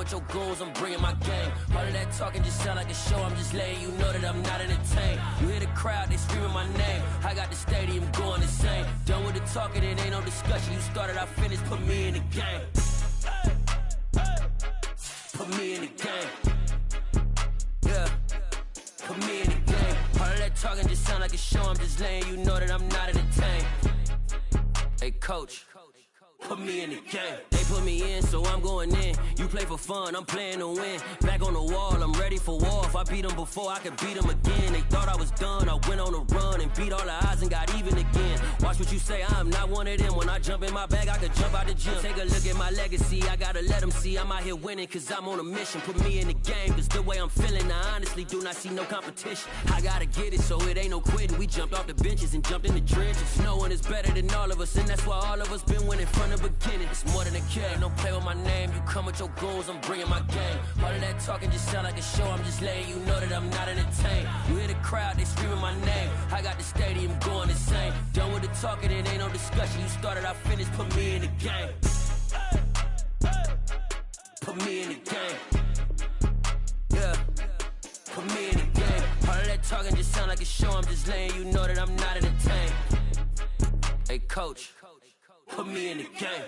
with your goons, I'm bringing my gang. All of that talking just sound like a show, I'm just letting you know that I'm not entertained. You hear the crowd, they screaming my name. I got the stadium going insane. Done with the talking, it ain't no discussion. You started, I finished, put me in the game. Put me in the game. Yeah, put me in the game. All of that talking just sound like a show, I'm just letting you know that I'm not entertained. Hey coach, put me in the game. They put me in, so I'm going in. You play for fun, I'm playing to win. Back on the wall, I'm ready for war. If I beat them before, I could beat them again. They thought I was done, I went on a run and beat all the odds and got even again. Watch what you say, I'm not one of them. When I jump in my bag, I could jump out the gym. Take a look at my legacy, I gotta let them see I'm out here winning, cause I'm on a mission. Put me in the game, cause the way I'm feeling, I honestly do not see no competition. I gotta get it, so it ain't no quitting. We jumped off the benches and jumped in the trenches. No one is better than all of us, and that's why all of us been winning from the beginning. It's more than a kid, don't play with my name. You come with your goons, I'm bringing my game. All of that talking just sound like a show, I'm just letting you know that I'm not entertained. You hear the crowd, they screaming my name. I got the stadium going insane. Done with the talking, it ain't no discussion. You started, I finished, put me in the game. Put me in the game. Yeah, put me in the game. All of that talking just sound like a show, I'm just letting you know that I'm not entertained. Hey coach, put me in the game.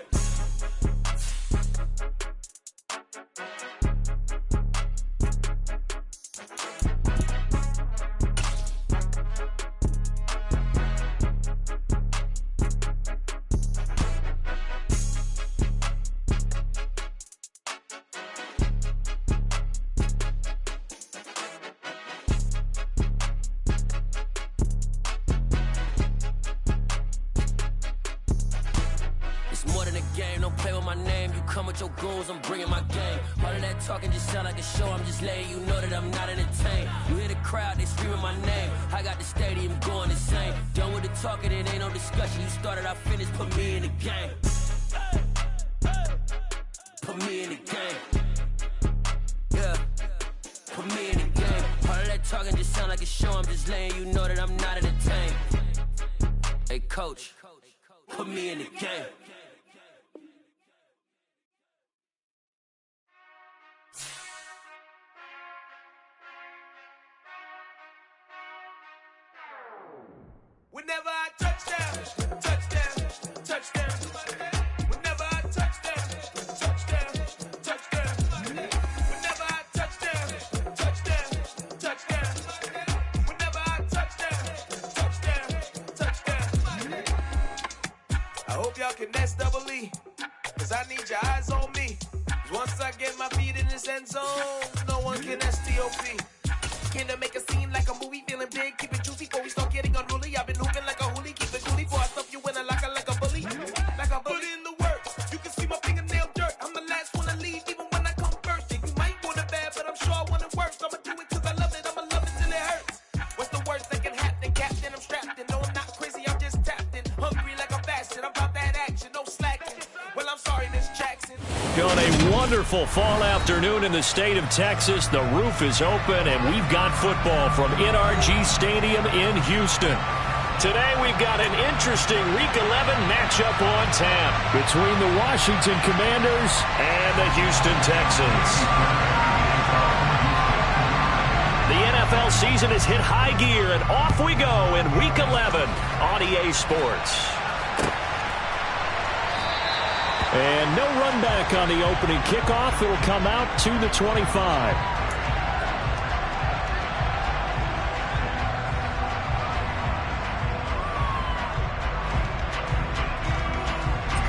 With your goons, I'm bringing my game. All of that talking just sound like a show, I'm just letting you know that I'm not entertained. You hear the crowd, they screaming my name. I got the stadium going insane. Done with the talking, it ain't no discussion. You started, I finished, put me in the game. Put me in the game. Yeah, put me in the game. All of that talking just sound like a show, I'm just letting you know that I'm not entertained. Hey coach, put me in the game. Whenever I touchdown, touchdown, touchdown. Whenever I touchdown, touchdown, touchdown. Whenever I touchdown, touchdown, touchdown. Whenever I touchdown, touchdown, touchdown. I hope y'all can nest double E, cause I need your eyes on me. Cause once I get my feet in this end zone, no one can STOP. Can to make a scene like a movie, feeling big, keep it juicy before we start getting unruly. I've been hooping like a hoolie, keep it coolie before I stuff you in a locker like a bully. Like a bully in the work, you can see my fingernail dirt. I'm the last one to leave, even when I come first. And you might want it bad, but I'm sure I want it worse. I'ma do it cause I love it, I'ma love it till it hurts. What's the worst that can happen? Captain, I'm strapped in. No, I'm not crazy, I'm just tapped in. Hungry like I'm fasting, I'm about that action, no slacking. Well, I'm sorry, Miss Jackson. On a wonderful fall afternoon in the state of Texas, the roof is open, and we've got football from NRG Stadium in Houston. Today we've got an interesting Week 11 matchup on tap between the Washington Commanders and the Houston Texans. The NFL season has hit high gear, and off we go in Week 11 on EA Sports. And no run back on the opening kickoff. It'll come out to the 25.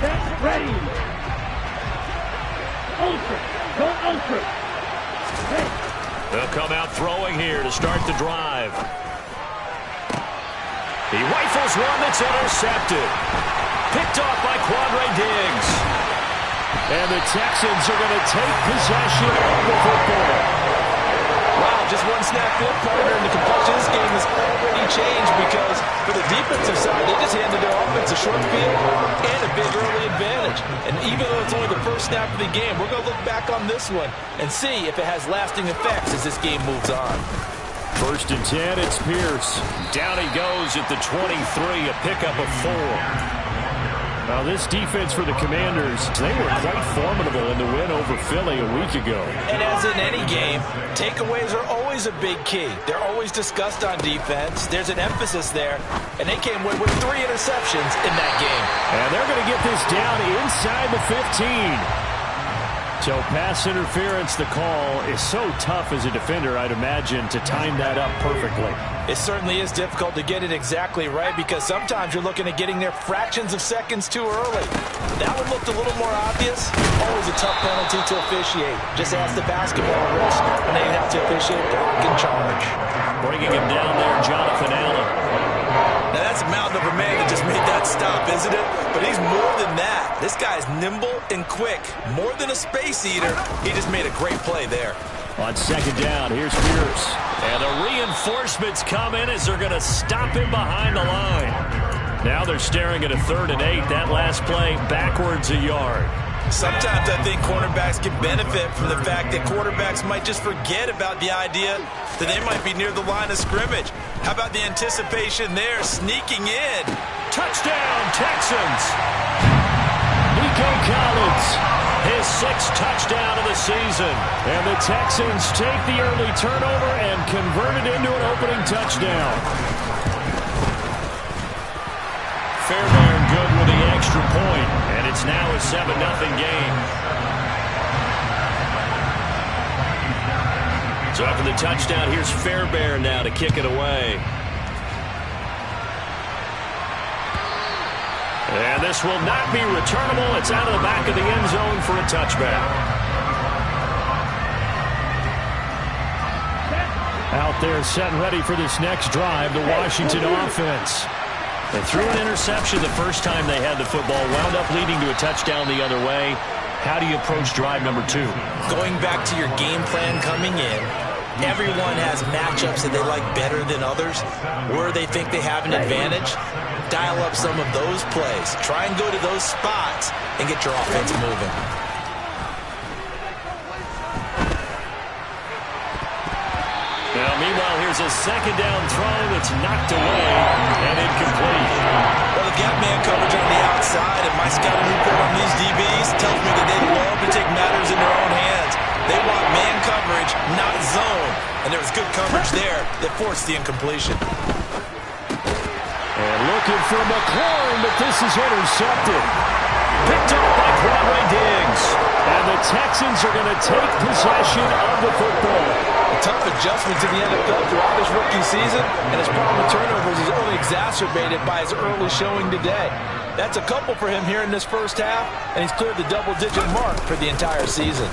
Set, ready. Ultra. Go ultra. Hey. They'll come out throwing here to start the drive. He rifles one that's intercepted. Picked off by Quandre Diggs. And the Texans are going to take possession of the football. Wow, just one snap field, partner, and the complexion of this game has already changed because for the defensive side, they just handed their offense a short field and a big early advantage. And even though it's only the first snap of the game, we're going to look back on this one and see if it has lasting effects as this game moves on. 1st and 10, it's Pierce. Down he goes at the 23, a pickup of 4. Well, this defense for the Commanders, they were quite formidable in the win over Philly a week ago. And as in any game, takeaways are always a big key. They're always discussed on defense. There's an emphasis there, and they came with 3 interceptions in that game. And they're going to get this down inside the 15. So pass interference, the call is so tough as a defender, I'd imagine, to time that up perfectly. It certainly is difficult to get it exactly right because sometimes you're looking at getting there fractions of seconds too early. That one looked a little more obvious. Always a tough penalty to officiate. Just ask the basketball refs when they have to officiate block and charge. Bringing him down there, Jonathan Allen. Now that's a mountain of a man that just made that stop, isn't it? But he's more than that. This guy's nimble and quick. More than a space eater. He just made a great play there. On second down, here's Pierce. And the reinforcements come in as they're going to stop him behind the line. Now they're staring at a 3rd and 8. That last play backwards a yard. Sometimes I think cornerbacks can benefit from the fact that quarterbacks might just forget about the idea that they might be near the line of scrimmage. How about the anticipation there, sneaking in? Touchdown, Texans! Nico Collins, his 6th touchdown of the season. And the Texans take the early turnover and convert it into an opening touchdown. Fairbairn good with the extra point, and it's now a 7-0 game. So after the touchdown, here's Fairbairn now to kick it away. And this will not be returnable. It's out of the back of the end zone for a touchback. Out there set and ready for this next drive, the Washington offense. They threw an interception the first time they had the football, wound up leading to a touchdown the other way. How do you approach drive number 2? Going back to your game plan coming in, everyone has matchups that they like better than others, where they think they have an advantage. Dial up some of those plays. Try and go to those spots and get your offense moving. Now, meanwhile, here's a second down throw that's knocked away and incomplete. Well, the gap man coverage on the outside, and my scouting report on these DBs tells me that they love to take matters in their own hands. They want man coverage, not zone. And there was good coverage there that forced the incompletion. And looking for McLaurin, but this is intercepted. Picked up by Quandre Diggs. And the Texans are going to take possession of the football. A tough adjustment to the NFL throughout this rookie season, and his problem with turnovers is only exacerbated by his early showing today. That's a couple for him here in this first half, and he's cleared the double-digit mark for the entire season.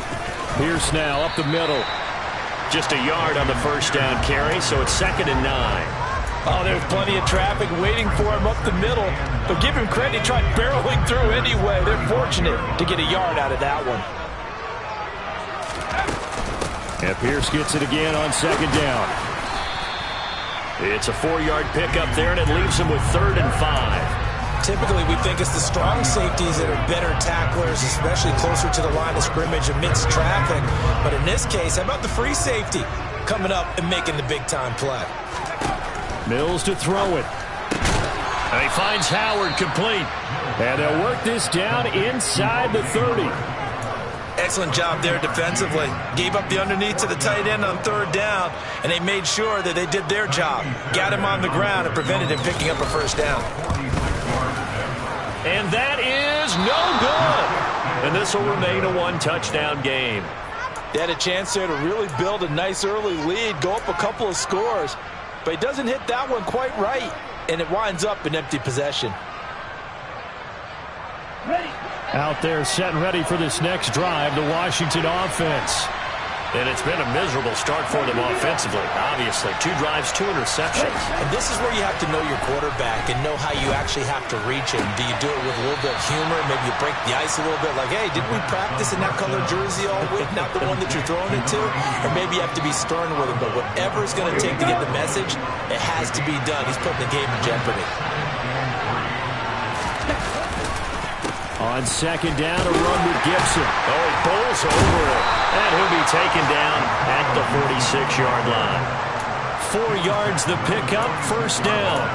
Pierce now up the middle. Just a yard on the first down carry, so it's 2nd and 9. Oh, there's plenty of traffic waiting for him up the middle. But give him credit, he tried barreling through anyway. They're fortunate to get a yard out of that one. And Pierce gets it again on 2nd down. It's a 4-yard pickup there, and it leaves him with 3rd and 5. Typically, we think it's the strong safeties that are better tacklers, especially closer to the line of scrimmage amidst traffic. But in this case, how about the free safety coming up and making the big-time play? Mills to throw it. And he finds Howard complete. And they'll work this down inside the 30. Excellent job there defensively. Gave up the underneath to the tight end on 3rd down, and they made sure that they did their job. Got him on the ground and prevented him picking up a first down. And that is no good. And this will remain a 1-touchdown game. They had a chance there to really build a nice early lead, go up a couple of scores. But he doesn't hit that one quite right, and it winds up an empty possession. Out there set and ready for this next drive, the Washington offense. And it's been a miserable start for them offensively, obviously. 2 drives, 2 interceptions. And this is where you have to know your quarterback and know how you actually have to reach him. Do you do it with a little bit of humor? Maybe you break the ice a little bit, like, hey, didn't we practice in that color jersey all week? Not the one that you're throwing it to? Or maybe you have to be stern with him. But whatever it's going to take to get the message, it has to be done. He's putting the game in jeopardy. On 2nd down, a run with Gibson. Oh, he bowls over it. And he'll be taken down at the 46-yard line. 4 yards the pickup, 1st down.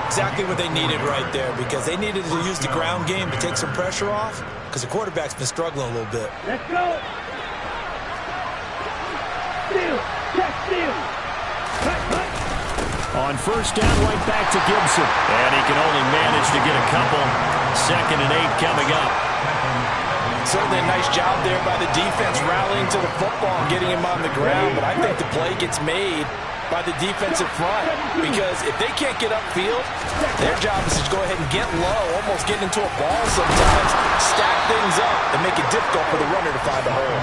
Exactly what they needed right there, because they needed to use the ground game to take some pressure off, because the quarterback's been struggling a little bit. Let's go. Steal. Check steal. Cut. On first down, right back to Gibson. And he can only manage to get a couple. 2nd and 8 coming up. Certainly a nice job there by the defense rallying to the football and getting him on the ground, but I think the play gets made by the defensive front, because if they can't get upfield, their job is to go ahead and get low, almost get into a ball sometimes, stack things up, and make it difficult for the runner to find a hole.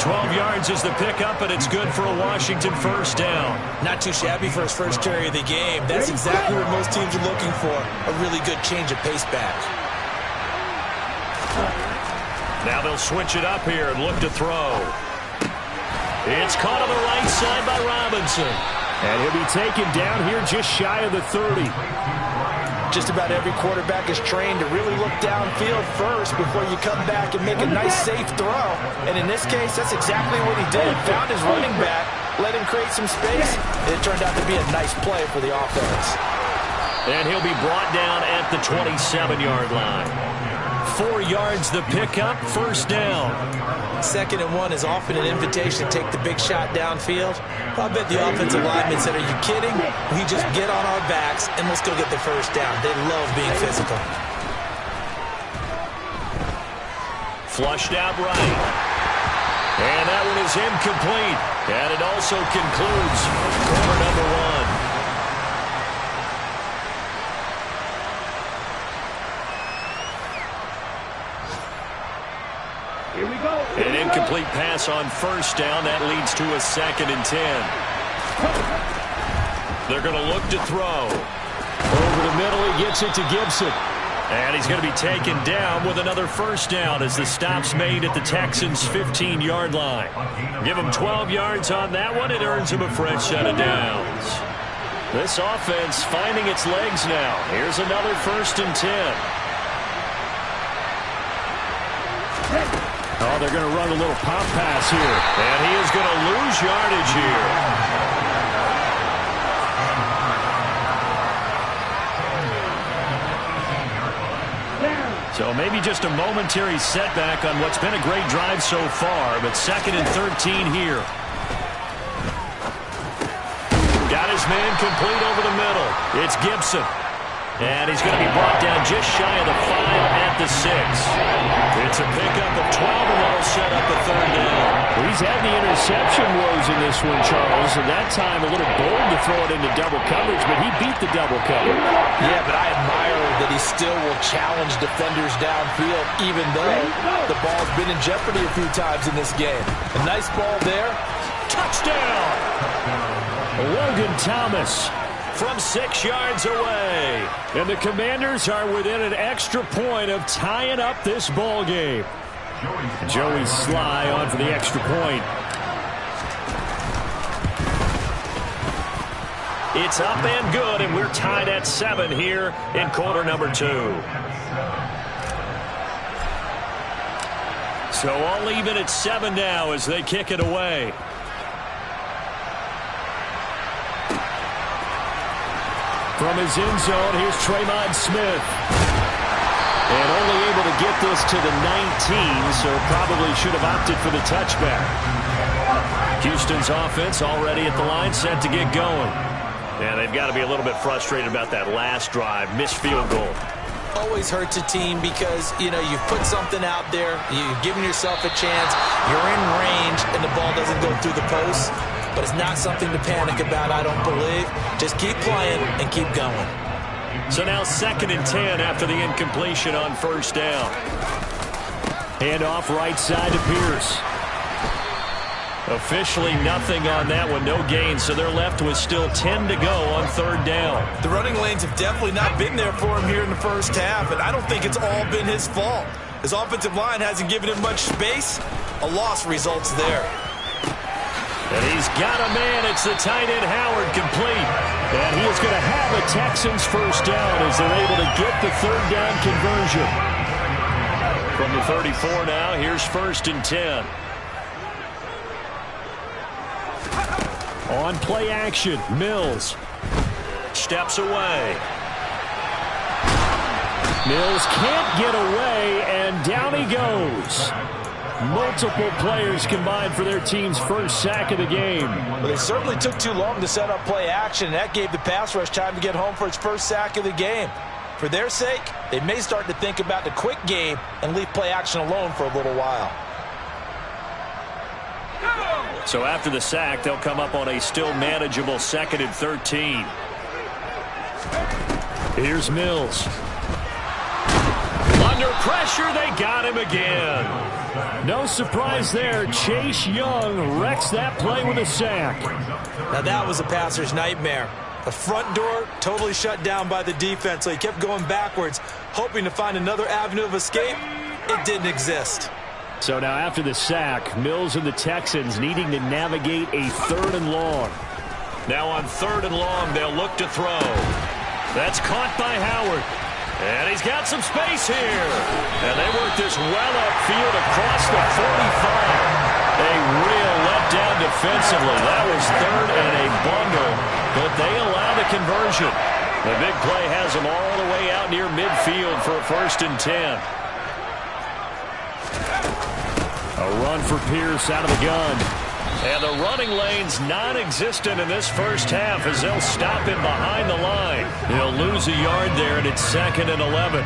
12 yards is the pickup, and it's good for a Washington first down. Not too shabby for his first carry of the game. That's exactly what most teams are looking for, a really good change of pace back. Now they'll switch it up here and look to throw. It's caught on the right side by Robinson. And he'll be taken down here just shy of the 30. Just about every quarterback is trained to really look downfield first before you come back and make a nice, safe throw. And in this case, that's exactly what he did. Found his running back, let him create some space, and it turned out to be a nice play for the offense. And he'll be brought down at the 27-yard line. 4 yards the pickup, first down. 2nd and 1 is often an invitation to take the big shot downfield. I bet the offensive linemen said, are you kidding? We just get on our backs and let's go get the first down. They love being physical. Flushed out right. And that one is incomplete. And it also concludes quarter number 1. Here we go. An incomplete pass on first down. That leads to a 2nd and 10. They're going to look to throw. Over the middle, he gets it to Gibson. And he's going to be taken down with another first down as the stop's made at the Texans' 15-yard line. Give him 12 yards on that one. It earns him a fresh set of downs. This offense finding its legs now. Here's another 1st and 10. Oh, they're going to run a little pop pass here. And he is going to lose yardage here. So maybe just a momentary setback on what's been a great drive so far, but 2nd and 13 here. Got his man complete over the middle. It's Gibson. And he's going to be brought down just shy of the 5 at the 6. It's a pickup of 12, and that'll set up a 3rd down. Well, he's had the interception woes in this one, Charles, and that time a little bold to throw it into double coverage, but he beat the double coverage. Yeah, but I admire that he still will challenge defenders downfield, even though the ball's been in jeopardy a few times in this game. A nice ball there. Touchdown! Logan Thomas from 6 yards away. And the Commanders are within an extra point of tying up this ball game. Joey Sly on for the extra point. It's up and good, and we're tied at 7 here in quarter number 2. So all even at 7 now as they kick it away. From his end zone, here's Traymon Smith. And only able to get this to the 19, so probably should have opted for the touchback. Houston's offense already at the line, set to get going. And they've got to be a little bit frustrated about that last drive, missed field goal. Always hurts a team because, you've put something out there, you've given yourself a chance, you're in range, and the ball doesn't go through the post. But it's not something to panic about, I don't believe. Just keep playing and keep going. So now 2nd and 10 after the incompletion on first down. Hand off right side to Pierce. Officially nothing on that one, no gain, so they're left with still 10 to go on 3rd down. The running lanes have definitely not been there for him here in the first half, and I don't think it's all been his fault. His offensive line hasn't given him much space. A loss results there. And he's got a man. It's the tight end Howard complete. And he is going to have a Texans first down as they're able to get the 3rd down conversion. From the 34 now, here's 1st and 10. On play action, Mills steps away. Mills can't get away, and down he goes. Multiple players combined for their team's first sack of the game. Well, they certainly took too long to set up play action, and that gave the pass rush time to get home for its first sack of the game. For their sake, they may start to think about the quick game and leave play action alone for a little while. So after the sack, they'll come up on a still manageable 2nd and 13. Here's Mills. Under pressure, they got him again. No surprise there. Chase Young wrecks that play with a sack. Now that was a passer's nightmare. The front door totally shut down by the defense, so he kept going backwards, hoping to find another avenue of escape. It didn't exist. So now after the sack, Mills and the Texans needing to navigate a 3rd and long. Now on 3rd and long, they'll look to throw. That's caught by Howard. And he's got some space here. And they work this well upfield across the 45. A real letdown defensively. That was 3rd and a bundle, but they allow the conversion. The big play has them all the way out near midfield for a 1st and 10. A run for Pierce out of the gun. And the running lane's non-existent in this first half as they'll stop him behind the line. He'll lose a yard there, and it's 2nd and 11.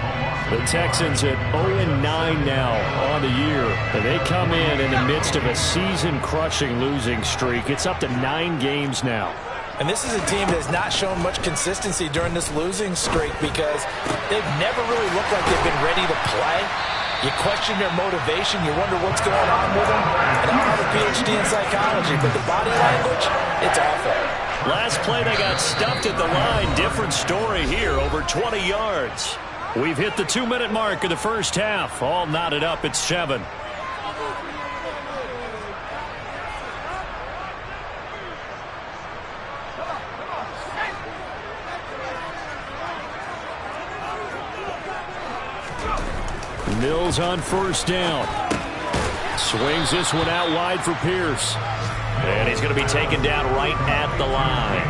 The Texans at 0-9 now on the year. And they come in the midst of a season-crushing losing streak. It's up to 9 games now. And this is a team that has not shown much consistency during this losing streak because they've never really looked like they've been ready to play. You question their motivation. You wonder what's going on with them. And I don't have a PhD in psychology, but the body language, it's awful. Last play, they got stuffed at the line. Different story here, over 20 yards. We've hit the 2-minute mark of the first half. All knotted up at 7. Mills on 1st down. Swings this one out wide for Pierce. And he's going to be taken down right at the line.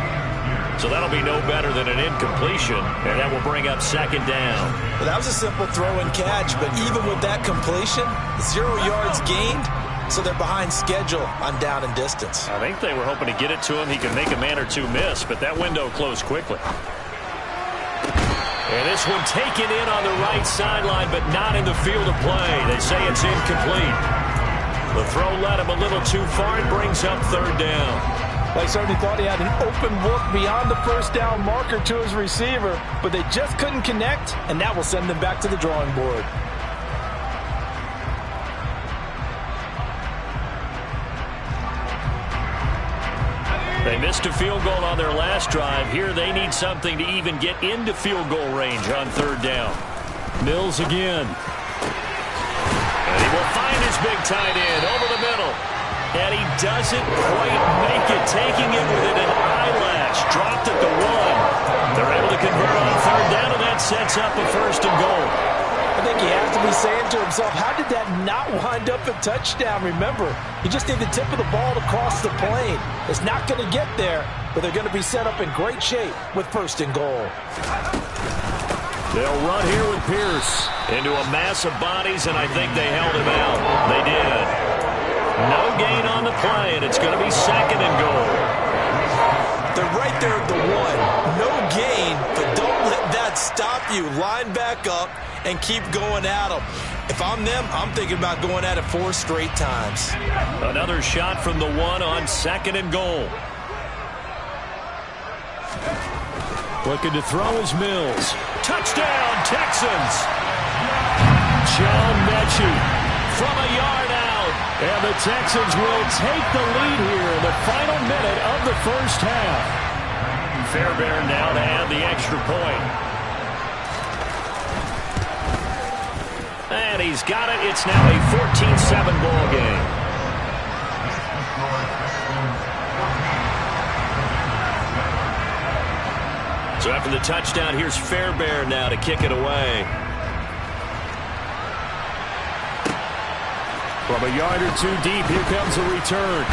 So that'll be no better than an incompletion. And that will bring up 2nd down. Well, that was a simple throw and catch, but even with that completion, 0 yards gained, so they're behind schedule on down and distance. I think they were hoping to get it to him. He could make a man or two miss, but that window closed quickly. And this one taken in on the right sideline, but not in the field of play. They say it's incomplete. The throw led him a little too far and brings up 3rd down. They certainly thought he had an open look beyond the 1st down marker to his receiver, but they just couldn't connect, and that will send them back to the drawing board. They missed a field goal on their last drive. Here they need something to even get into field goal range on 3rd down. Mills again. And he will find his big tight end over the middle. And he doesn't quite make it, taking it within an eyelash. Dropped at the 1. They're able to convert on 3rd down, and that sets up a 1st and goal. I think he has to be saying to himself, how did that not wind up a touchdown? Remember, you just need the tip of the ball to cross the plane. It's not going to get there, but they're going to be set up in great shape with 1st and goal. They'll run here with Pierce into a mass of bodies, and I think they held him out. They did. No gain on the play, and it's going to be 2nd and goal. They're right there at the 1. No gain, but don't let that stop you. Line back up and keep going at them. If I'm them, I'm thinking about going at it 4 straight times. Another shot from the 1 on 2nd and goal. Looking to throw is Mills. Touchdown, Texans! John Mechie from a yard out. And the Texans will take the lead here in the final minute of the first half. Fairbairn now to add the extra point. And he's got it. It's now a 14-7 ball game. So after the touchdown, here's Fairbairn now to kick it away. From a yard or two deep, here comes a return.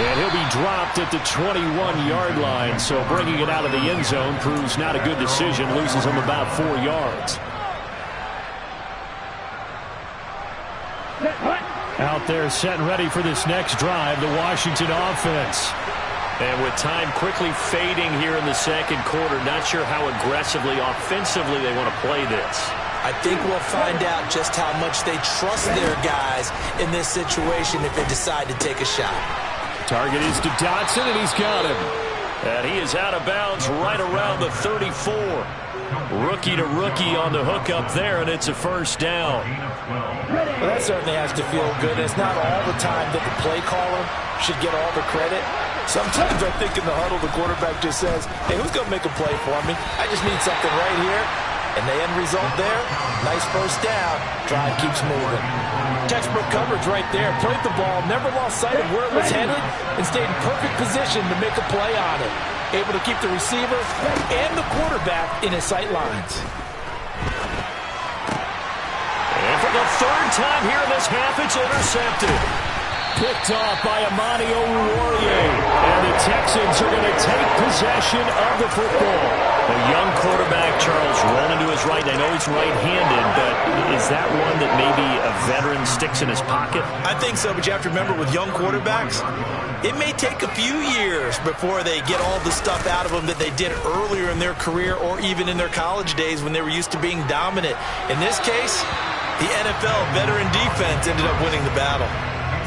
And he'll be dropped at the 21-yard line, so bringing it out of the end zone proves not a good decision, loses him about 4 yards. out there setting ready for this next drive, the Washington offense. And with time quickly fading here in the second quarter, not sure how aggressively, offensively they want to play this. I think we'll find out just how much they trust their guys in this situation if they decide to take a shot. Target is to Dotson, and he's got him. And he is out of bounds right around the 34. Rookie to rookie on the hook up there, and it's a first down. Well, that certainly has to feel good. It's not all the time that the play caller should get all the credit. Sometimes I think in the huddle, the quarterback just says, hey, who's going to make a play for me? I just need something right here. And the end result there, nice first down. Drive keeps moving. Textbook coverage right there. Played the ball, never lost sight of where it was headed, and stayed in perfect position to make a play on it. Able to keep the receiver and the quarterback in his sight lines. And for the third time here in this half, it's intercepted. Picked off by Amani Oruwariye. And the Texans are going to take possession of the football. The young quarterback, Charles, rolling to his right. I know he's right-handed, but is that one that maybe a veteran sticks in his pocket? I think so, but you have to remember with young quarterbacks, it may take a few years before they get all the stuff out of them that they did earlier in their career or even in their college days when they were used to being dominant. In this case, the NFL veteran defense ended up winning the battle.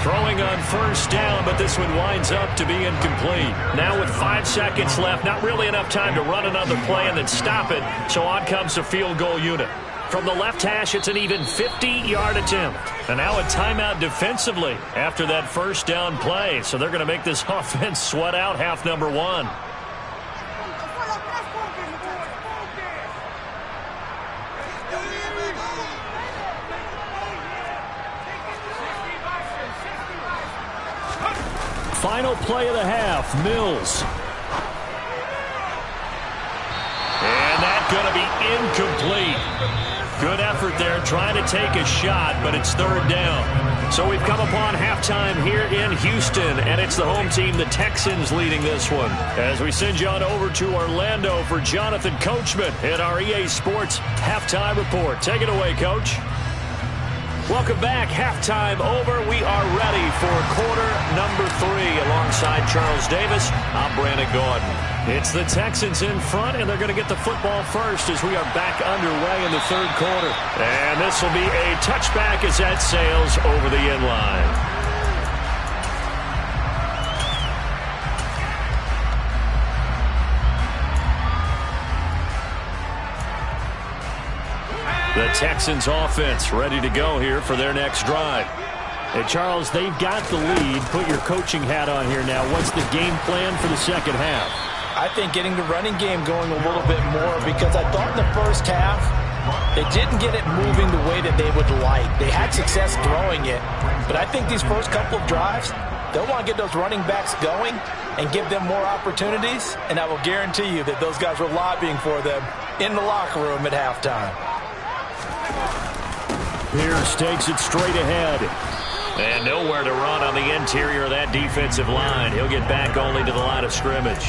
Throwing on first down, but this one winds up to be incomplete. Now with 5 seconds left, not really enough time to run another play and then stop it, so on comes the field goal unit. From the left hash, it's an even 50-yard attempt. And now a timeout defensively after that first down play, so they're going to make this offense sweat out half number one. Final play of the half, Mills. And that's going to be incomplete. Good effort there, trying to take a shot, but it's third down. So we've come upon halftime here in Houston, and it's the home team, the Texans, leading this one. As we send you on over to Orlando for Jonathan Coachman in our EA Sports Halftime Report. Take it away, Coach. Welcome back. Halftime over. We are ready for quarter number 3. Alongside Charles Davis, I'm Brandon Gordon. It's the Texans in front, and they're going to get the football first as we are back underway in the third quarter. And this will be a touchback as that sails over the end line. The Texans offense ready to go here for their next drive. Hey, Charles, they've got the lead. Put your coaching hat on here now. What's the game plan for the second half? I think getting the running game going a little bit more, because I thought in the first half they didn't get it moving the way that they would like. They had success throwing it, but I think these first couple of drives, they'll want to get those running backs going and give them more opportunities, and I will guarantee you that those guys were lobbying for them in the locker room at halftime. Pierce takes it straight ahead. And nowhere to run on the interior of that defensive line. He'll get back only to the line of scrimmage.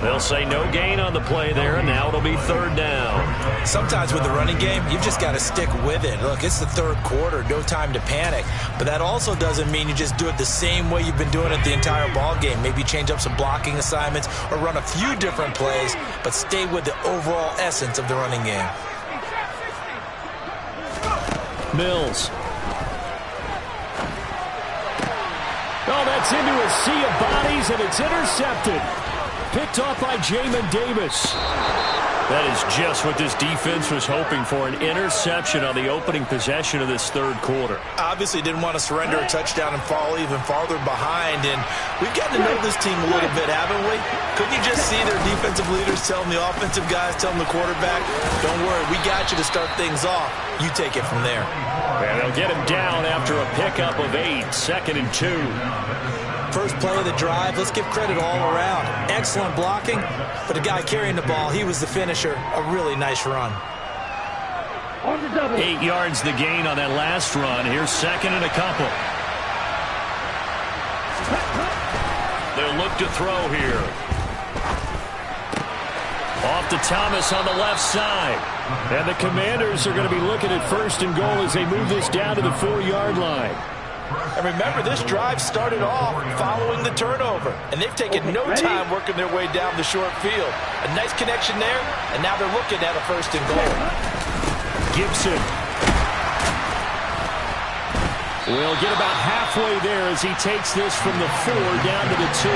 They'll say no gain on the play there, and now it'll be third down. Sometimes with the running game, you've just got to stick with it. Look, it's the third quarter, no time to panic. But that also doesn't mean you just do it the same way you've been doing it the entire ball game. Maybe change up some blocking assignments or run a few different plays, but stay with the overall essence of the running game. Mills. Oh, that's into a sea of bodies, and it's intercepted. Picked off by Jamin Davis. That is just what this defense was hoping for, an interception on the opening possession of this third quarter. Obviously didn't want to surrender a touchdown and fall even farther behind, and we've gotten to know this team a little bit, haven't we? Couldn't you just see their defensive leaders telling the offensive guys, telling the quarterback, don't worry, we got you to start things off. You take it from there. And they'll get him down after a pickup of 8, 2nd and 2. First play of the drive, let's give credit all around. Excellent blocking, but the guy carrying the ball, he was the finisher. A really nice run. 8 yards the gain on that last run. Here's 2nd and a couple. They'll look to throw here. Off to Thomas on the left side. And the Commanders are going to be looking at 1st and goal as they move this down to the 4-yard line. And remember, this drive started off following the turnover. And they've taken no time working their way down the short field. A nice connection there, and now they're looking at a 1st and goal. Gibson will get about halfway there as he takes this from the 4 down to the 2.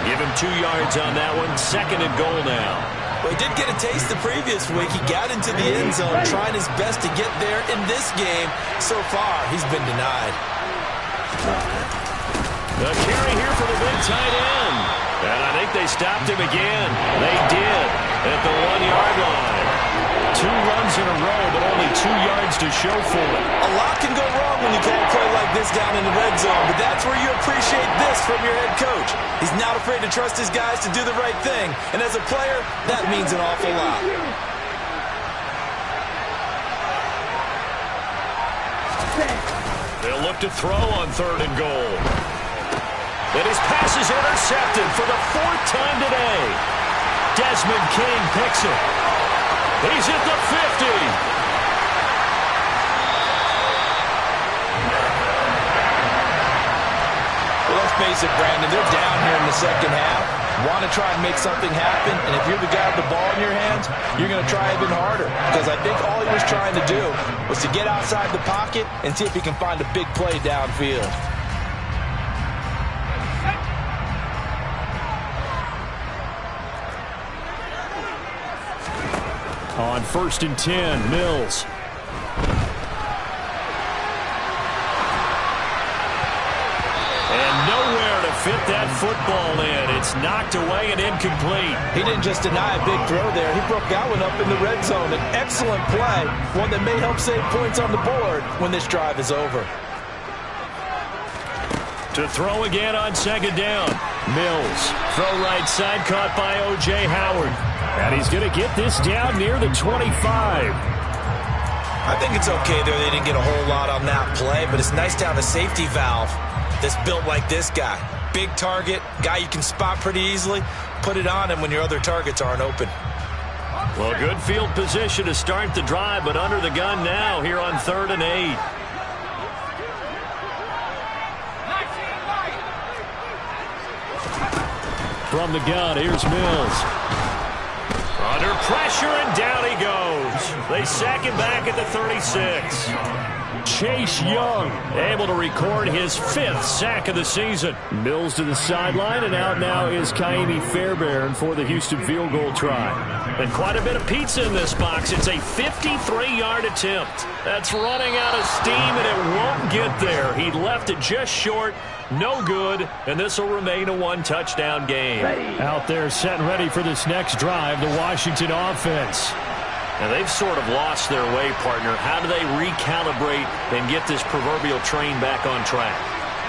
Give him 2 yards on that one. 2nd and goal now. Well, he did get a taste the previous week. He got into the end zone, trying his best to get there. In this game, so far, he's been denied. The carry here for the big tight end. And I think they stopped him again. They did at the 1-yard line. 2 runs in a row, but only 2 yards to show for it. A lot can go wrong when you call a play like this down in the red zone, but that's where you appreciate this from your head coach. He's not afraid to trust his guys to do the right thing, and as a player, that means an awful lot. They'll look to throw on 3rd and goal. And his pass is intercepted for the 4th time today. Desmond King picks it. He's at the 50. Well, let's face it, Brandon, they're down here in the second half. Want to try and make something happen, and if you're the guy with the ball in your hands, you're going to try even harder. Because I think all he was trying to do was to get outside the pocket and see if he can find a big play downfield. On 1st and 10, Mills. And nowhere to fit that football in. It's knocked away and incomplete. He didn't just deny a big throw there. He broke that one up in the red zone. An excellent play, one that may help save points on the board when this drive is over. To throw again on 2nd down. Mills. Throw right side, caught by O.J. Howard. And he's going to get this down near the 25. I think it's okay there. They didn't get a whole lot on that play, but it's nice to have a safety valve that's built like this guy. Big target, guy you can spot pretty easily. Put it on him when your other targets aren't open. Well, good field position to start the drive, but under the gun now here on 3rd and 8. From the gun, here's Mills. Under pressure, and down he goes. They sack him back at the 36. Chase Young able to record his 5th sack of the season. Mills to the sideline, and out now is Kaimi Fairbairn for the Houston field goal try. And quite a bit of pizza in this box. It's a 53-yard attempt. That's running out of steam, and it won't get there. He left it just short. No good, and this will remain a 1-touchdown game. Out there set and ready for this next drive, the Washington offense. Now, they've sort of lost their way, partner. How do they recalibrate and get this proverbial train back on track?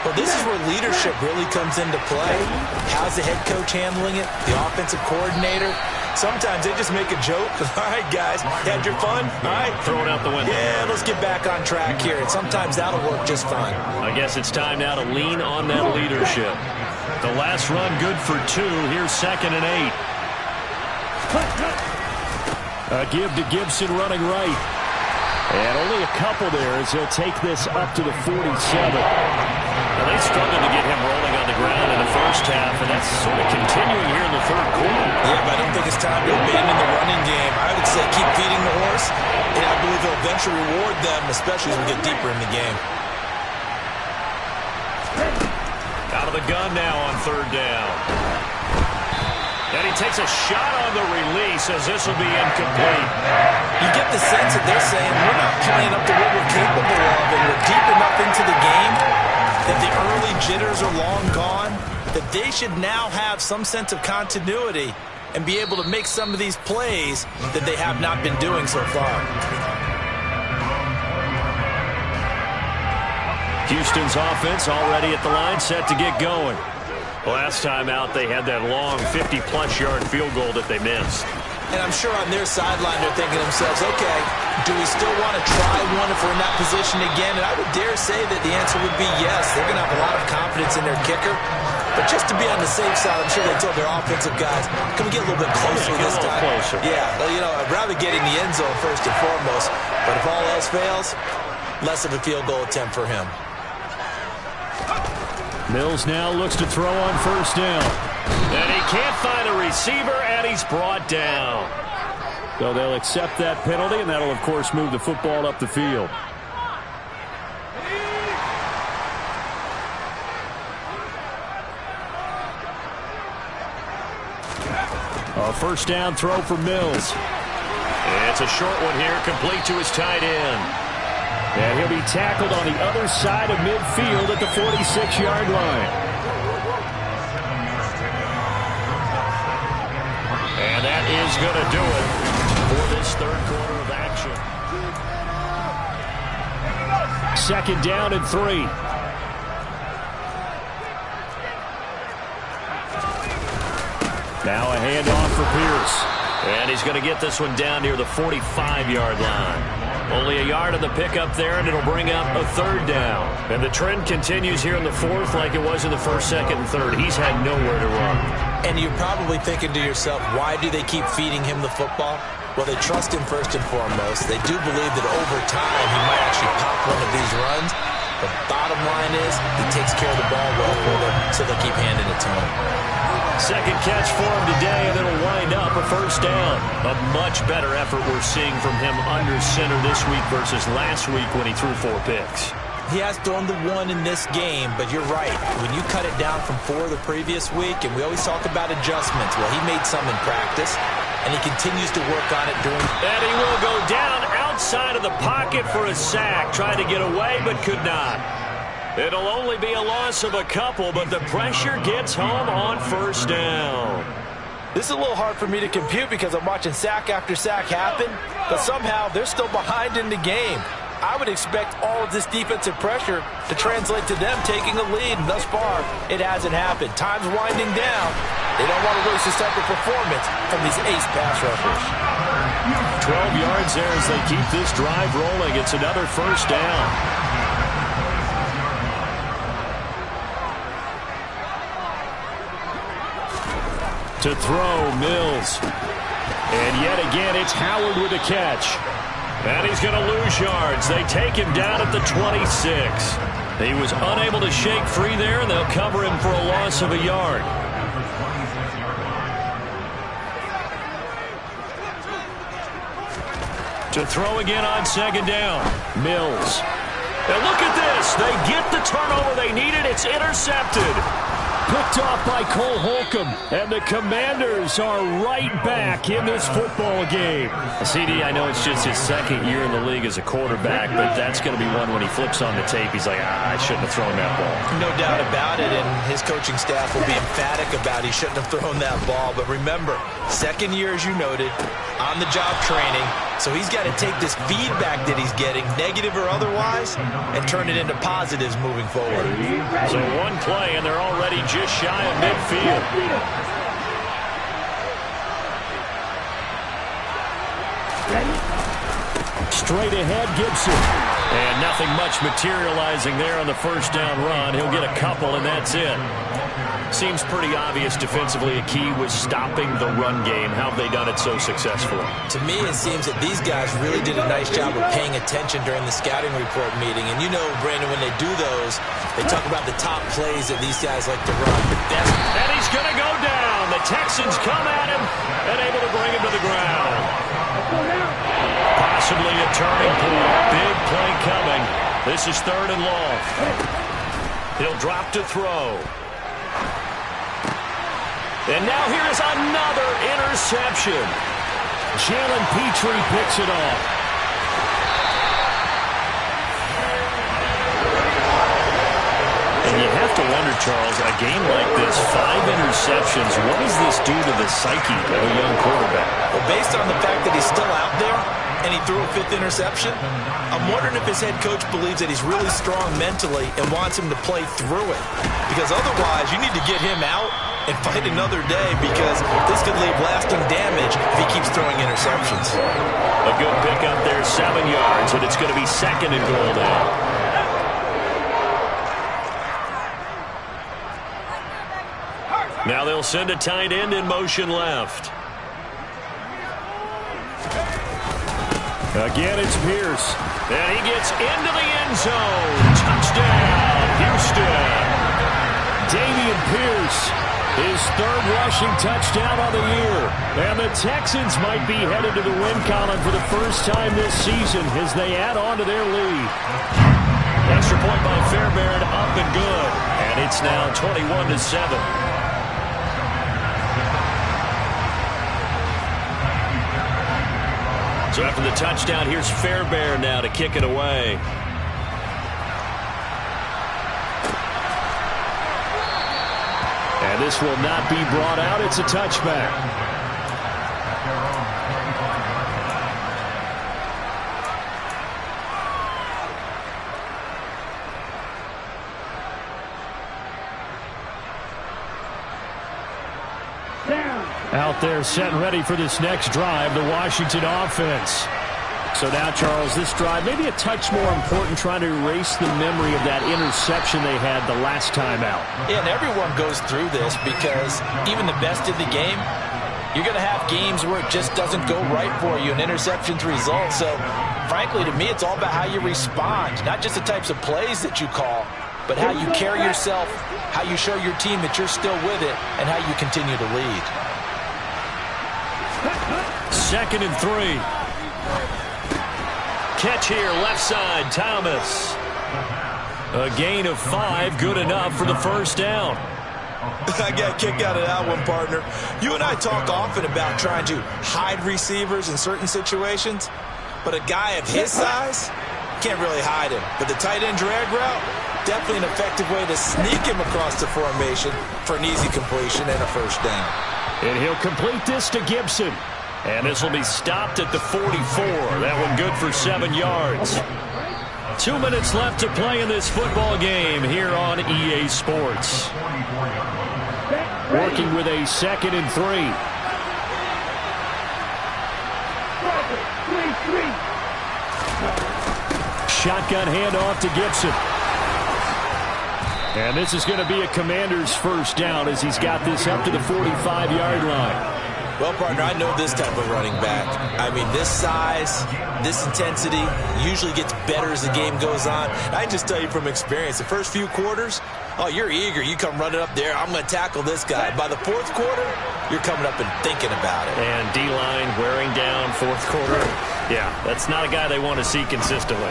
Well, this is where leadership really comes into play. How's the head coach handling it? The offensive coordinator? Sometimes they just make a joke. All right, guys, had your fun? All right. Throw it out the window. Yeah, let's get back on track here. And sometimes that'll work just fine. I guess it's time now to lean on that leadership. The last run good for 2. Here's 2nd and 8. A give to Gibson running right. And only a couple there as he'll take this up to the 47. Now, they struggled to get him rolling on the ground in the first half, and that's sort of continuing here in the 3rd quarter. Yeah, but I don't think it's time to abandon the running game. I would say keep feeding the horse, and I believe he'll eventually reward them, especially as we get deeper in the game. Out of the gun now on 3rd down. And he takes a shot on the release as this will be incomplete. You get the sense that they're saying we're not playing up to what we're capable of, and we're deep enough into the game that the early jitters are long gone, that they should now have some sense of continuity and be able to make some of these plays that they have not been doing so far. Houston's offense already at the line, set to get going. Last time out, they had that long 50-plus yard field goal that they missed. And I'm sure on their sideline they're thinking to themselves, okay, do we still want to try one if we're in that position again? And I would dare say that the answer would be yes. They're going to have a lot of confidence in their kicker. But just to be on the safe side, I'm sure they told their offensive guys, can we get a little bit closer this time? Closer. Yeah, well, you know, I'd rather get in the end zone first and foremost. But if all else fails, less of a field goal attempt for him. Mills now looks to throw on first down. And he can't find a receiver, and he's brought down. So they'll accept that penalty, and that'll, of course, move the football up the field. A first down throw for Mills. It's a short one here, complete to his tight end. And he'll be tackled on the other side of midfield at the 46-yard line. And that is going to do it for this third quarter of action. Second down and 3. Now a handoff for Pierce. And he's going to get this one down near the 45-yard line. Only a yard on the pickup there, and it'll bring up a third down. And the trend continues here in the fourth like it was in the first, second, and third. He's had nowhere to run. And you're probably thinking to yourself, why do they keep feeding him the football? Well, they trust him first and foremost. They do believe that over time he might actually pop one of these runs. The bottom line is he takes care of the ball well for them, so they'll keep handing it to him. Second catch for him today, and it'll wind up a first down. A much better effort we're seeing from him under center this week versus last week when he threw 4 picks. He has thrown the 1 in this game, but you're right. When you cut it down from 4 the previous week, and we always talk about adjustments, well, he made some in practice, and he continues to work on it during... And he will go down outside of the pocket for a sack. Tried to get away, but could not. It'll only be a loss of a couple, but the pressure gets home on first down. This is a little hard for me to compute because I'm watching sack after sack happen, but somehow they're still behind in the game. I would expect all of this defensive pressure to translate to them taking a lead, and thus far, it hasn't happened. Time's winding down. They don't want to waste this type of performance from these ace pass rushers. 12 yards there as they keep this drive rolling. It's another first down. To throw, Mills. And yet again, it's Howard with a catch. And he's going to lose yards. They take him down at the 26. He was unable to shake free there, and they'll cover him for a loss of a yard. To throw again on second down, Mills. And look at this. They get the turnover they needed. It's intercepted. Picked off by Cole Holcomb, and the Commanders are right back in this football game. CD, I know it's just his second year in the league as a quarterback, but that's going to be one when he flips on the tape. He's like, I shouldn't have thrown that ball. No doubt about it, and his coaching staff will be emphatic about he shouldn't have thrown that ball. But remember, second year, as you noted, on-the-job training, so he's got to take this feedback that he's getting, negative or otherwise, and turn it into positives moving forward. So one play, and they're already just shy of midfield. Straight ahead, Gibson. And nothing much materializing there on the first down run. He'll get a couple, and that's it. Seems pretty obvious defensively a key was stopping the run game. How have they done it so successfully? To me, it seems that these guys really did a nice job of paying attention during the scouting report meeting. And you know, Brandon, when they do those, they talk about the top plays that these guys like to run. And he's going to go down. The Texans come at him and able to bring him to the ground. Possibly a turning point. Big play coming. This is third and long. He'll drop to throw. And now here is another interception. Jalen Petrie picks it off. And you have to wonder, Charles, a game like this, 5 interceptions, what does this do to the psyche of a young quarterback? Well, based on the fact that he's still out there and he threw a 5th interception, I'm wondering if his head coach believes that he's really strong mentally and wants him to play through it. Because otherwise, you need to get him out and fight another day, because this could leave lasting damage if he keeps throwing interceptions. A good pickup there, 7 yards, and it's going to be second and goal now. Now they'll send a tight end in motion left. Again, it's Pierce. And he gets into the end zone. Touchdown, Houston. Dameon Pierce, his third rushing touchdown on the year. And the Texans might be headed to the win column for the first time this season as they add on to their lead. Extra point by Fairbairn, up and good. And it's now 21-7. So after the touchdown, here's Fairbairn now to kick it away. And this will not be brought out. It's a touchback. Out there set and ready for this next drive, the Washington offense. So now, Charles, this drive maybe a touch more important, trying to erase the memory of that interception they had the last time out. Yeah, and everyone goes through this because even the best in the game, you're going to have games where it just doesn't go right for you, and interceptions result. So, frankly, to me, it's all about how you respond, not just the types of plays that you call, but how you carry yourself, how you show your team that you're still with it, and how you continue to lead. 2nd and 3. Catch here, left side, Thomas. A gain of 5, good enough for the first down. I got a kick out of that one, partner. You and I talk often about trying to hide receivers in certain situations, but a guy of his size can't really hide him. But the tight end drag route, definitely an effective way to sneak him across the formation for an easy completion and a first down. And he'll complete this to Gibson. And this will be stopped at the 44. That one good for 7 yards. 2 minutes left to play in this football game here on EA Sports. Working with a 2nd and 3. Shotgun handoff to Gibson. And this is going to be a Commander's first down as he's got this up to the 45-yard line. Well, partner, I know this type of running back. I mean, this size, this intensity usually gets better as the game goes on. I just tell you from experience, the first few quarters, oh, you're eager. You come running up there, I'm going to tackle this guy. By the 4th quarter, you're coming up and thinking about it. And D-line wearing down 4th quarter. Yeah, that's not a guy they want to see consistently.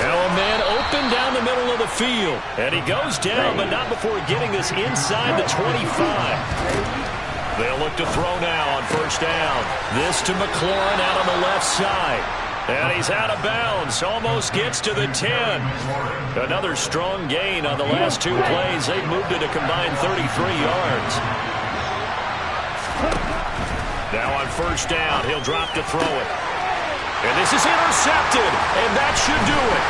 Now a man open down the middle of the field. And he goes down, but not before getting this inside the 25. They'll look to throw now on first down. This to McLaurin out on the left side. And he's out of bounds. Almost gets to the 10. Another strong gain on the last 2 plays. They've moved it a combined 33 yards. Now on first down, he'll drop to throw it. And this is intercepted. And that should do it.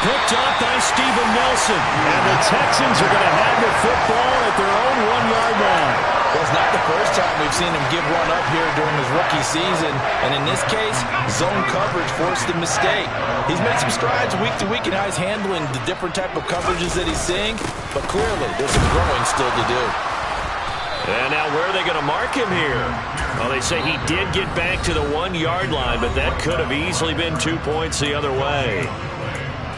Picked up by Steven Nelson. And the Texans are going to have the football at their own 1-yard line. Well, it's not the first time we've seen him give one up here during his rookie season. And in this case, zone coverage forced the mistake. He's made some strides week to week in how he's handling the different type of coverages that he's seeing. But clearly, there's some growing still to do. And now where are they going to mark him here? Well, they say he did get back to the 1-yard line, but that could have easily been 2 points the other way.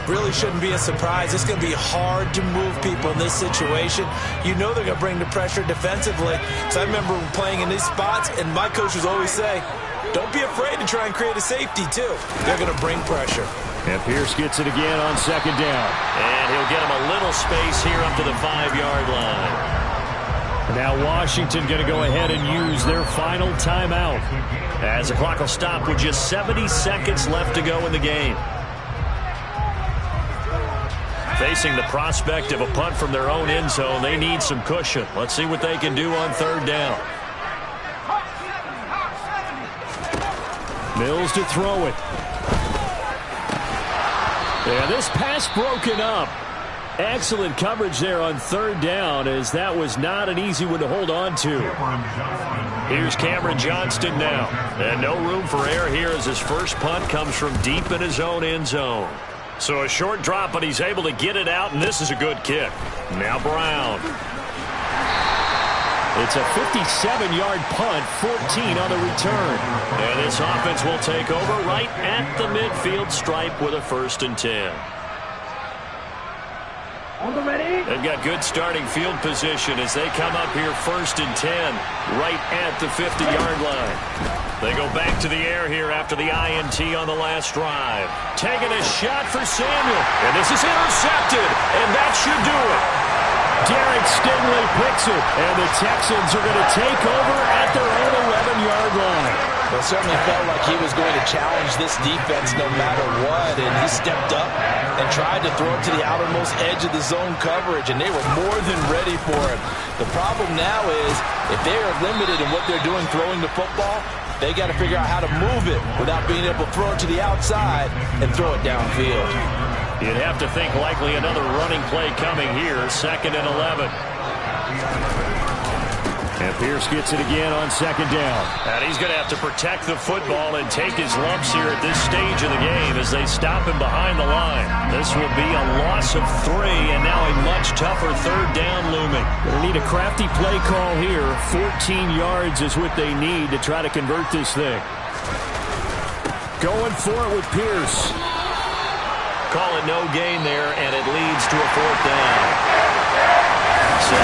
Really shouldn't be a surprise. It's going to be hard to move people in this situation. You know they're going to bring the pressure defensively. So I remember playing in these spots, and my coaches always say, don't be afraid to try and create a safety, too. They're going to bring pressure. And Pierce gets it again on 2nd down. And he'll get him a little space here up to the 5-yard line. Now Washington going to go ahead and use their final timeout as the clock will stop with just 70 seconds left to go in the game. Facing the prospect of a punt from their own end zone, they need some cushion. Let's see what they can do on 3rd down. Mills to throw it. And this pass broken up. Excellent coverage there on 3rd down, as that was not an easy one to hold on to. Here's Cameron Johnston now. And no room for error here as his first punt comes from deep in his own end zone. So a short drop, but he's able to get it out, and this is a good kick. Now Brown. It's a 57-yard punt, 14 on the return. And this offense will take over right at the midfield stripe with a 1st and 10. They've got good starting field position as they come up here 1st and 10 right at the 50-yard line. They go back to the air here after the INT on the last drive. Taking a shot for Samuel. And this is intercepted. And that should do it. Derek Stingley picks it. And the Texans are going to take over at their own 11-yard line. Well, it certainly felt like he was going to challenge this defense no matter what. And he stepped up and tried to throw it to the outermost edge of the zone coverage. And they were more than ready for it. The problem now is if they are limited in what they're doing throwing the football, they got to figure out how to move it without being able to throw it to the outside and throw it downfield. You'd have to think likely another running play coming here, 2nd and 11. And Pierce gets it again on 2nd down. And he's going to have to protect the football and take his lumps here at this stage of the game as they stop him behind the line. This will be a loss of 3 and now a much tougher 3rd down looming. They need a crafty play call here. 14 yards is what they need to try to convert this thing. Going for it with Pierce. Call it no gain there, and it leads to a 4th down. So